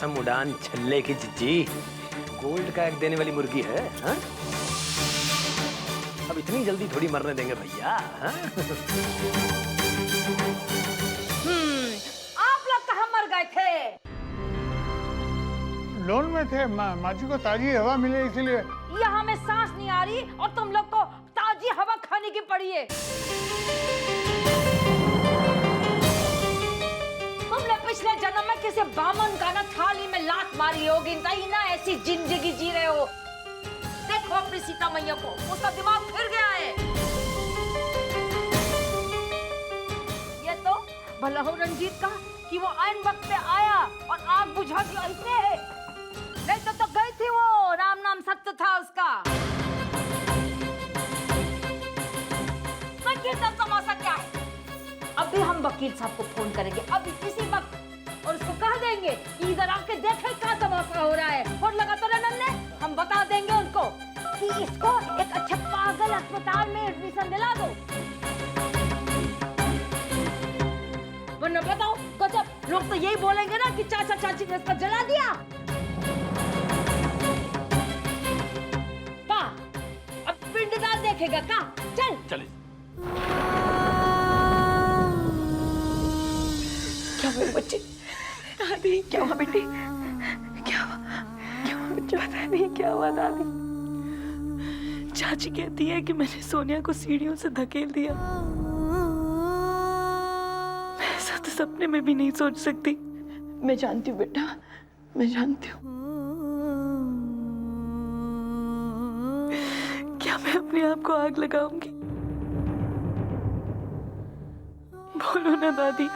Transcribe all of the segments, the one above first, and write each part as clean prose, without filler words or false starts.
कसम उड़ान छल्ले की चिज्जी, गोल्ड का एग देने वाली मुर्गी है। हा? अब इतनी जल्दी थोड़ी मरने देंगे भैया। आप लोग कहाँ मर गए थे? लोन में थे। माँ जी को ताजी हवा मिले इसलिए। यहाँ में सांस नहीं आ रही और तुम लोग को ताजी हवा खाने की पड़ी है। तुमने पिछले जन्म में किसी बामन का ना थाली में लात मारी होगी, तभी ना ऐसी जिंदगी जी रहे हो। देखो अपनी सीता मैया को, उसका दिमाग फिर गया है। ये तो भला हो रंजीत का कि वो आइन वक्त पे आया और आग बुझा दिया ऐसे है। नहीं तो गई थी वो, राम नाम सत्य था उसका। वकील साहब तमाशा क्या है? अभी हम वकील साहब को फोन करेंगे, अभी इसी वक्त, और उसको कह देंगे कि इधर आके देखे क्या तमाशा हो रहा है। फोन लगा तो नन्ने, हम बता देंगे उनको कि इसको एक अच्छे पागल अस्पताल में एडमिशन दिला दो। वरना बताओ गजब, लोग तो यही बोलेंगे ना कि चाचा चाची ने इसको जला दिया। अब पिंडदार देखेगा का? चल चले। क्या हुआ बच्चे? दादी क्या हुआ बेटी? क्या हुआ बच्चे? पता नहीं क्या हुआ दादी। चाची कहती है कि मैंने सोनिया को सीढ़ियों से धकेल दिया। मैं ऐसा तो सपने में भी नहीं सोच सकती। मैं जानती हूँ बेटा, मैं जानती हूँ। क्या मैं अपने आप को आग लगाऊंगी? बोलो ना दादी।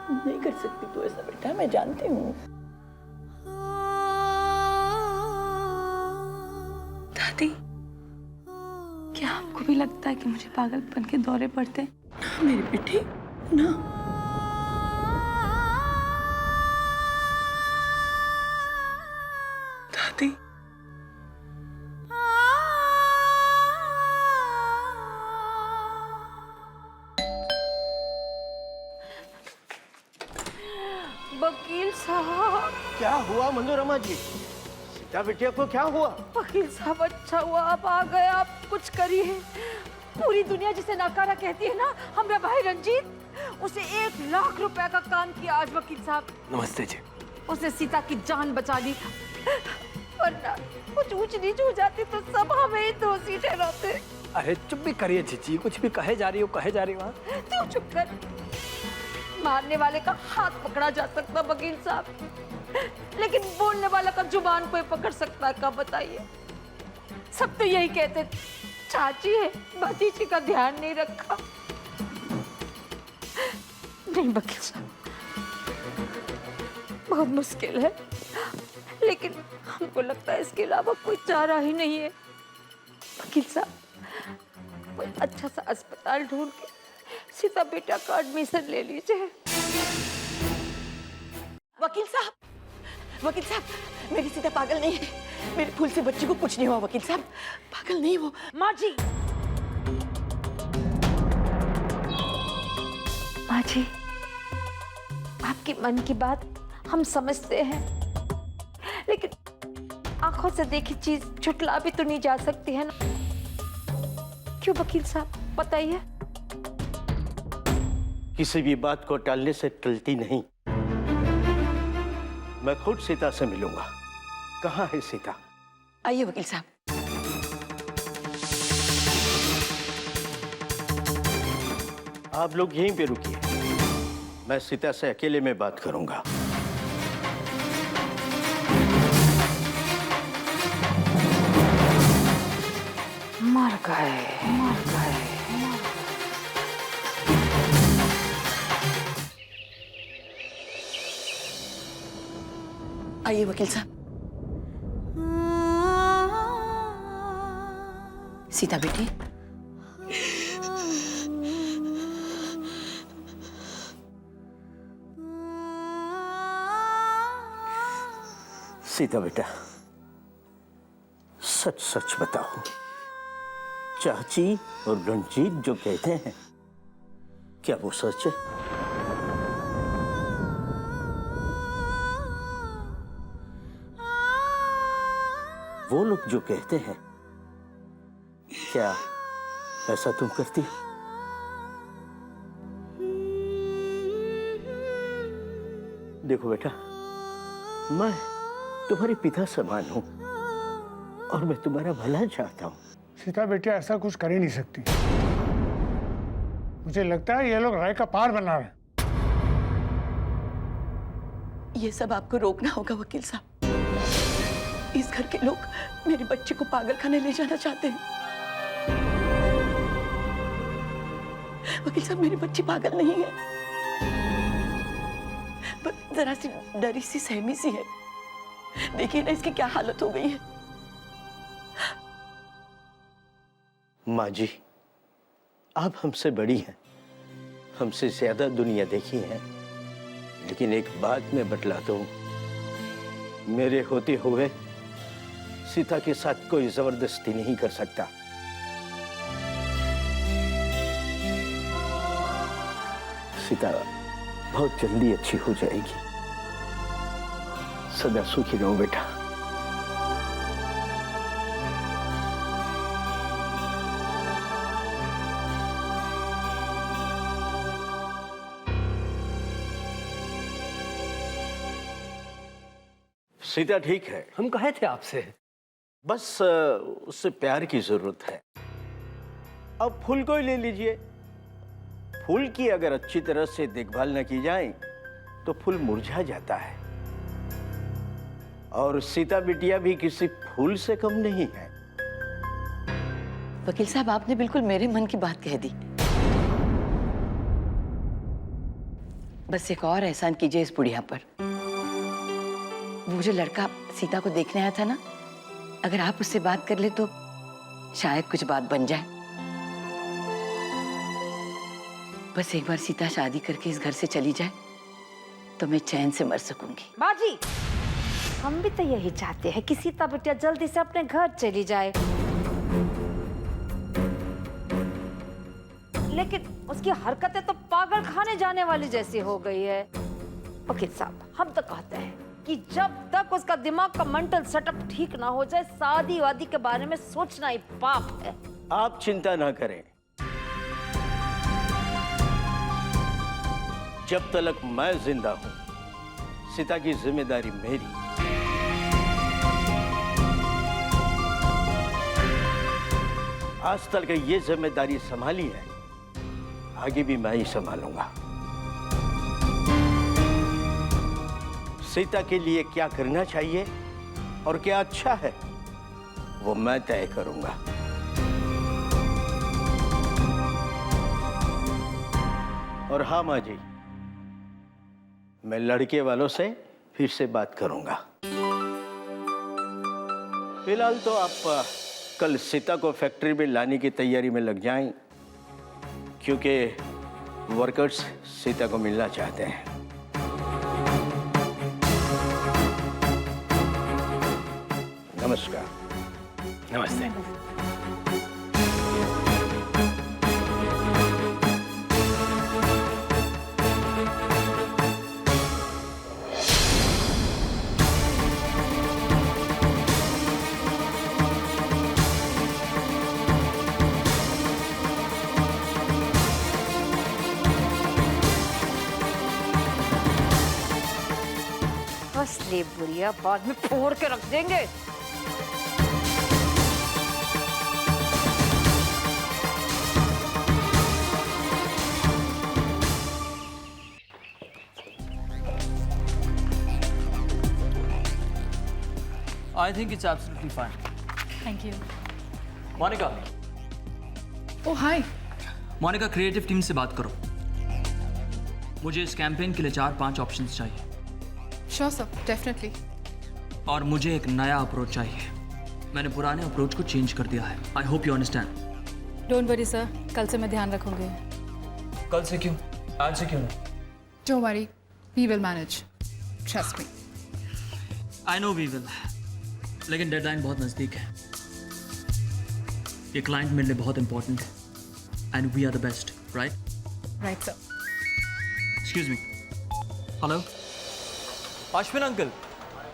नहीं कर सकती तू ऐसा बेटा, मैं जानती हूँ। दादी क्या आपको भी लगता है कि मुझे पागलपन के दौरे पड़ते हैं? ना मेरी बेटी ना। दादी वकील साहब। क्या हुआ मनोरमा जी? सीता बिटिया को क्या हुआ? वकील साहब अच्छा हुआ आप आ गए, आप कुछ करिए। पूरी दुनिया जिसे नकारा कहती है ना, हमारा भाई रंजीत, उसे 1 लाख रुपए का काम किया आज वकील साहब। नमस्ते जी। उसने सीता की जान बचा ली, वरना कुछ ऊंच नीच हो जाती तो सब हमें ही दोषी ठहराते। अरे चुप भी करिए चिची, कुछ भी कहे जा रही हो कहे जा रही हो। तू चुप कर। मारने वाले का हाथ पकड़ा जा सकता वकील साहब, लेकिन बोलने वाला का जुबान कोई पकड़ सकता है क्या बताइए? सब तो यही कहते, चाची है भतीजी का ध्यान नहीं रखा। नहीं वकील साहब, बहुत मुश्किल है, लेकिन हमको लगता है इसके अलावा कोई चारा ही नहीं है। वकील साहब कोई अच्छा सा अस्पताल ढूंढ के सीता बेटा का एडमिशन ले लीजिए। वकील साहब मेरी सीता पागल नहीं है। मेरे फूल से बच्चे को कुछ नहीं हुआ वकील साहब, पागल नहीं वो। माँ जी, माँ जी, आपके मन की बात हम समझते हैं, लेकिन आंखों से देखी चीज झुठला भी तो नहीं जा सकती है ना। क्यों वकील साहब बताइए? किसी भी बात को टालने से टलती नहीं। मैं खुद सीता से मिलूंगा। कहाँ है सीता? आइए वकील साहब। आप लोग यहीं पे रुकिए, मैं सीता से अकेले में बात करूंगा। मर गए। आइए वकील साहब। सीता बेटी, सीता बेटा, सच सच बताओ, चाची और रंजीत जो कहते हैं क्या वो सच है? वो लोग जो कहते हैं, क्या ऐसा तुम करती हो? देखो बेटा, मैं तुम्हारे पिता समान हूं और मैं तुम्हारा भला चाहता हूं। सीता बेटी ऐसा कुछ कर ही नहीं सकती। मुझे लगता है ये लोग राय का पार बना रहे हैं। ये सब आपको रोकना होगा वकील साहब। इस घर के लोग मेरे बच्चे को पागल खाने ले जाना चाहते हैं। वकील साहब, मेरी बच्ची पागल नहीं है, पर जरा सी डरी सी सहमी सी है। देखिए ना इसकी क्या हालत हो गई है। माँ जी, आप हमसे बड़ी हैं, हमसे ज्यादा दुनिया देखी है, लेकिन एक बात मैं बतलाता हूं, मेरे होते हुए सीता के साथ कोई जबरदस्ती नहीं कर सकता। सीता बहुत जल्दी अच्छी हो जाएगी। सदा सुखी रहो बेटा। सीता ठीक है, हम कहे थे आपसे, बस उससे प्यार की जरूरत है। अब फूल को ही ले लीजिए। फूल की अगर अच्छी तरह से देखभाल न की जाए तो फूल मुरझा जाता है, और सीता बिटिया भी किसी फूल से कम नहीं है। वकील साहब, आपने बिल्कुल मेरे मन की बात कह दी। बस एक और एहसान कीजिए इस बुढ़िया पर। वो जो लड़का सीता को देखने आया था ना, अगर आप उससे बात कर ले तो शायद कुछ बात बन जाए। बस एक बार सीता शादी करके इस घर से चली जाए तो मैं चैन से मर सकूंगी। बाजी, हम भी तो यही चाहते हैं कि सीता बिटिया जल्दी से अपने घर चली जाए, लेकिन उसकी हरकतें तो पागल खाने जाने वाली जैसी हो गई है। वकील साहब, हम तो कहते हैं कि जब तक उसका दिमाग का मेंटल सेटअप ठीक ना हो जाए, शादी वादी के बारे में सोचना ही पाप है। आप चिंता ना करें, जब तक मैं जिंदा हूं, सीता की जिम्मेदारी मेरी। आज तक ये जिम्मेदारी संभाली है, आगे भी मैं ही संभालूंगा। सीता के लिए क्या करना चाहिए और क्या अच्छा है, वो मैं तय करूंगा। और हाँ माँ जी, मैं लड़के वालों से फिर से बात करूंगा। फिलहाल तो आप कल सीता को फैक्ट्री में लाने की तैयारी में लग जाएं, क्योंकि वर्कर्स सीता को मिलना चाहते हैं। नमस्कार। नमस्ते। असली बुढ़िया बाद में फोड़ के रख देंगे। I think it's absolutely fine. Thank you. Monica. Oh, hi. Monica, creative team से बात करो। मुझे इस कैंपेन के लिए 4-5 ऑप्शंस चाहिए। Sure, sir. Definitely. और मुझे एक नया अप्रोच चाहिए। मैंने पुराने अप्रोच को चेंज कर दिया है। I hope you understand. Don't worry, sir. कल से मैं ध्यान रखूंगी। कल से क्यों? आज से क्यों नहीं? Don't worry. We will manage. Trust me. I know we will, लेकिन डेडलाइन बहुत नज़दीक है। ये क्लाइंट मेरे लिए बहुत इंपॉर्टेंट है, and we are the best, right? Right, sir. Excuse me. Hello, Ashwin uncle,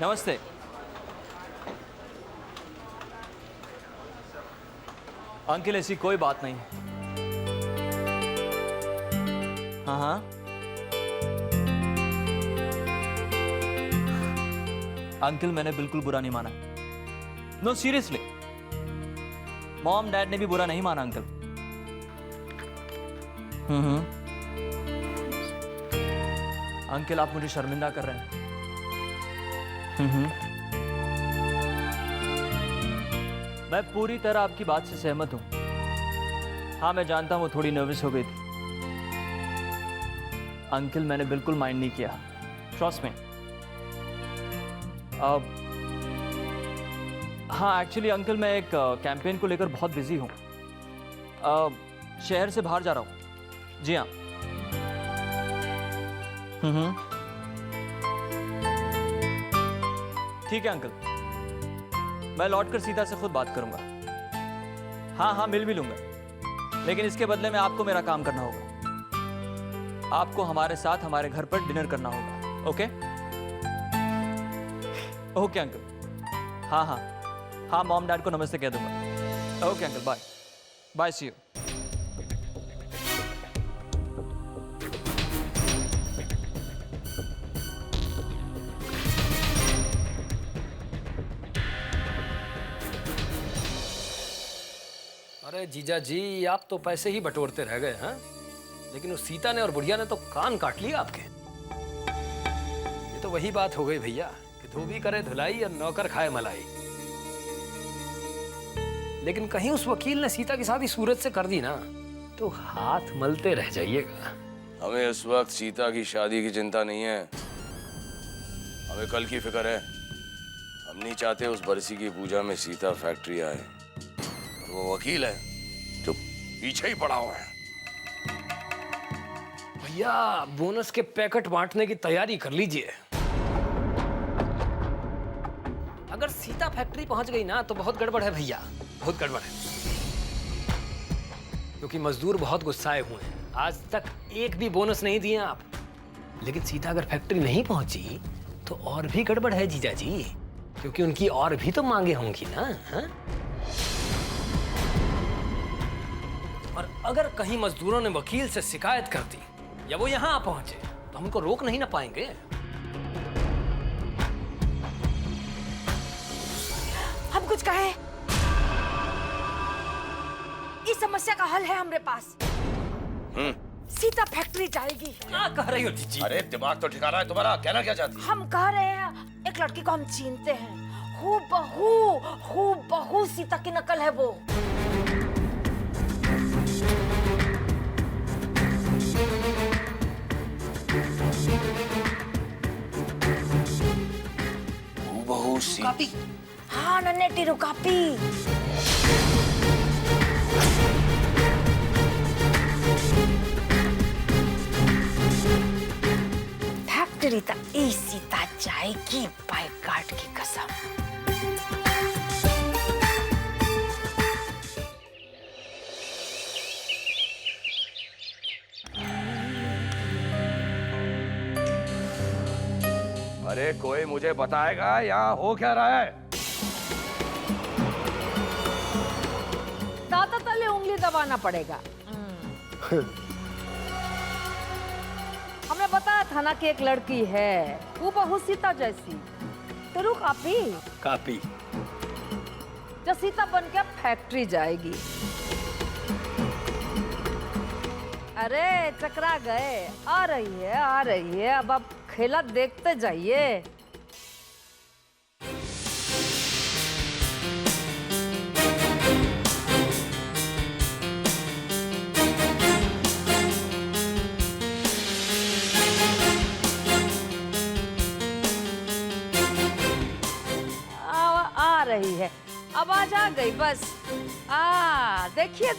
नमस्ते। अंकल ऐसी कोई बात नहीं। हाँ हाँ, अंकल मैंने बिल्कुल बुरा नहीं माना। नो सीरियसली, मॉम डैड ने भी बुरा नहीं माना अंकल। अंकल आप मुझे शर्मिंदा कर रहे हैं। मैं पूरी तरह आपकी बात से सहमत हूं। हाँ मैं जानता हूं वो थोड़ी नर्वस हो गई थी। अंकल मैंने बिल्कुल माइंड नहीं किया, ट्रस्ट मी। हाँ एक्चुअली अंकल मैं एक कैंपेन को लेकर बहुत बिजी हूँ। शहर से बाहर जा रहा हूँ। जी हाँ। ठीक है अंकल, मैं लौटकर सीता से खुद बात करूंगा। हाँ हाँ मिल भी लूंगा, लेकिन इसके बदले में आपको मेरा काम करना होगा। आपको हमारे साथ हमारे घर पर डिनर करना होगा। Okay okay uncle. हाँ हाँ हाँ, मॉम डैड को नमस्ते कह दूंगा। Okay uncle, bye bye, see you. अरे जीजा जी, आप तो पैसे ही बटोरते रह गए हैं, लेकिन उस सीता ने और बुढ़िया ने तो कान काट लिए आपके। ये तो वही बात हो गई भैया कि धोबी करे धुलाई और नौकर खाए मलाई। लेकिन कहीं उस वकील ने सीता की शादी सूरज से कर दी ना, तो हाथ मलते रह जाइएगा। हमें इस वक्त सीता की शादी की चिंता नहीं है, हमें कल की फिक्र है। हम नहीं चाहते उस बरसी की पूजा में सीता फैक्ट्री आए। वो वकील है जो पीछे ही पड़ा हुआ है। भैया बोनस के पैकेट बांटने की तैयारी कर लीजिए। अगर सीता फैक्ट्री पहुंच गई ना तो बहुत गड़बड़ है भैया, बहुत गड़बड़ है। क्योंकि मजदूर बहुत गुस्साए हुए हैं, आज तक एक भी बोनस नहीं दिए आप। लेकिन सीता अगर फैक्ट्री नहीं पहुंची तो और भी गड़बड़ है जीजा जी, क्योंकि उनकी और भी तो मांगे होंगी ना। हा? और अगर कहीं मजदूरों ने वकील से शिकायत कर दी या वो यहां पहुंचे तो हमको रोक नहीं ना पाएंगे। हम कुछ कहें? इस समस्या का हल है हमारे पास। सीता फैक्ट्री जाएगी। क्या कह रही हो जीजी? अरे दिमाग तो ठिकाना है तुम्हारा, कहना क्या चाहती है? हम कह रहे हैं एक लड़की को हम छीनते हैं, हूबहू सीता की नकल है वो। हूबहू सी। कापी। हाँ नन्हे टीरू कापी। फैक्ट्री तक ई सीता जाएगी बाय गार्ड की कसम। अरे कोई मुझे बताएगा यहाँ हो क्या रहा है? दादा तले उंगली दबाना पड़ेगा। हमने बताया था ना कि एक लड़की है वो बहु सीता जैसी। तेरू कापी कापी जो सीता बन के फैक्ट्री जाएगी। अरे चकरा गए, आ रही है। अब आप खेला देखते जाइए। आ रही है, आवाज आ गई बस। देखिए